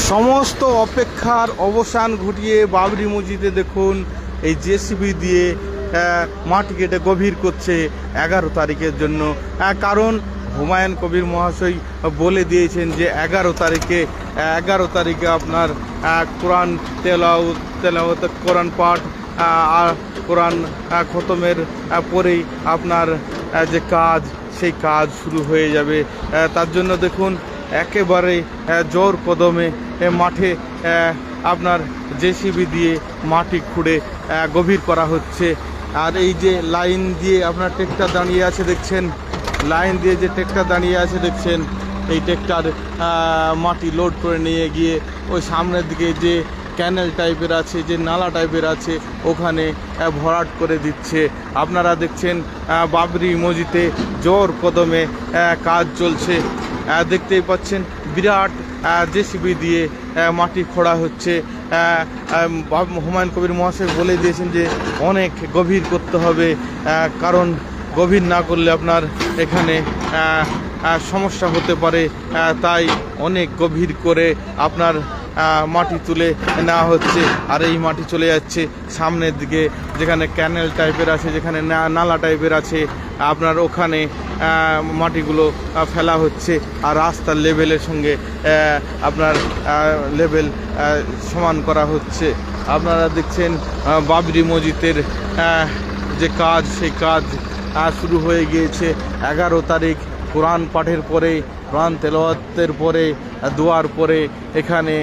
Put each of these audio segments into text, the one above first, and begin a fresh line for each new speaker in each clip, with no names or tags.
সমস্ত অপেক্ষার অবসান ঘটিয়ে বাবরি মসজিদে দেখুন এই জেসিবি দিয়ে মাটি কেটে গভীর করছে 11 তারিখের জন্য। কারণ হুমায়ুন কবির মহাশয় বলে দিয়েছেন যে 11 তারিখে আপনার কোরআন তেলাওয়াত কোরআন পাঠ আর কোরআন খতমের পরেই আপনার যে কাজ সেই কাজ শুরু হয়ে যাবে। তার জন্য দেখুন একেবারে জোর কদমে মাঠে আপনার জেসিবি দিয়ে মাটি খুঁড়ে গভীর করা হচ্ছে। আর এই যে লাইন দিয়ে আপনার ট্রেক্টর দাঁড়িয়ে আছে দেখছেন, লাইন দিয়ে যে ট্রেক্টর দাঁড়িয়ে আছে দেখছেন, এই ট্রেক্টর মাটি লোড করে নিয়ে গিয়ে ওই সামনের দিকে যে ক্যানেল টাইপের আছে, যে নালা টাইপের আছে, ওখানে ভরাট করে দিচ্ছে। আপনারা দেখছেন বাবরি মসজিদে জোর কদমে কাজ চলছে। দেখতেই পাচ্ছেন বিরাট জেসিবি দিয়ে মাটি খোঁড়া হচ্ছে। হুমায়ুন কবির মহাশয় বলে দিয়েছেন যে অনেক গভীর করতে হবে, কারণ গভীর না করলে আপনার এখানে সমস্যা হতে পারে। তাই অনেক গভীর করে আপনার মাটি তুলে নেওয়া হচ্ছে। আর এই মাটি চলে যাচ্ছে সামনের দিকে, যেখানে ক্যানেল টাইপের আছে, যেখানে নালা টাইপের আছে, আপনার ওখানে মাটিগুলো ফেলা হচ্ছে। আর রাস্তার লেভেলের সঙ্গে আপনার লেভেল সমান করা হচ্ছে। আপনারা দেখছেন বাবরি মসজিদের যে কাজ, সেই কাজ শুরু হয়ে গিয়েছে। 11 তারিখ কোরআন পাঠের পরে, কোরআন তেলাওয়াতের পরে, দোয়ার পরে এখানে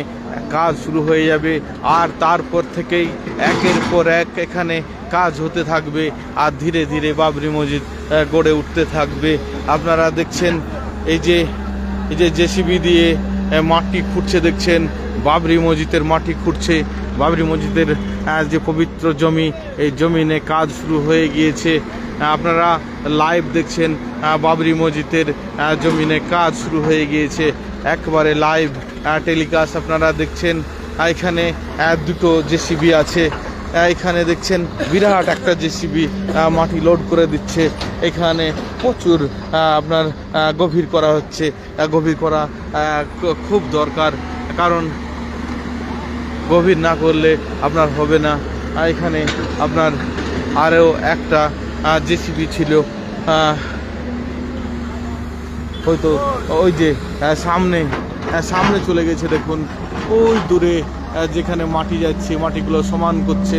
কাজ শুরু হয়ে যাবে। আর তারপর থেকেই একের পর এক এখানে কাজ হতে থাকবে। আর ধীরে ধীরে বাবরি মসজিদ গড়ে উঠতে থাকবে। আপনারা দেখছেন এই যে জেসিবি দিয়ে মাটি খুঁড়ছে, দেখছেন বাবরি মসজিদের মাটি খুঁড়ছে। বাবরি মসজিদের যে পবিত্র জমি, এই জমিনে কাজ শুরু হয়ে গিয়েছে। আপনারা লাইভ দেখছেন বাবরি মসজিদের জমিনে কাজ শুরু হয়ে গিয়েছে, একবারে লাইভ টেলিকাস্ট আপনারা দেখছেন। এখানে দুটো জেসিবি আছে, এখানে দেখছেন বিরাট একটা জেসিবি মাটি লোড করে দিচ্ছে। এখানে প্রচুর আপনার গভীর করা হচ্ছে। গভীর করা খুব দরকার, কারণ গভীর না করলে আপনার হবে না। এখানে আপনার আরও একটা জেসিবি ছিল, হয়তো ওই যে সামনে চলে গেছে। দেখুন ওই দূরে যেখানে মাটি যাচ্ছে, মাটিগুলো সমান করছে,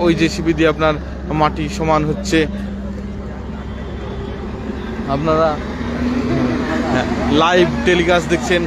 ওই জেসিবি দিয়ে আপনার মাটি সমান হচ্ছে। আপনারা লাইভ টেলিকাস্ট দেখছেন।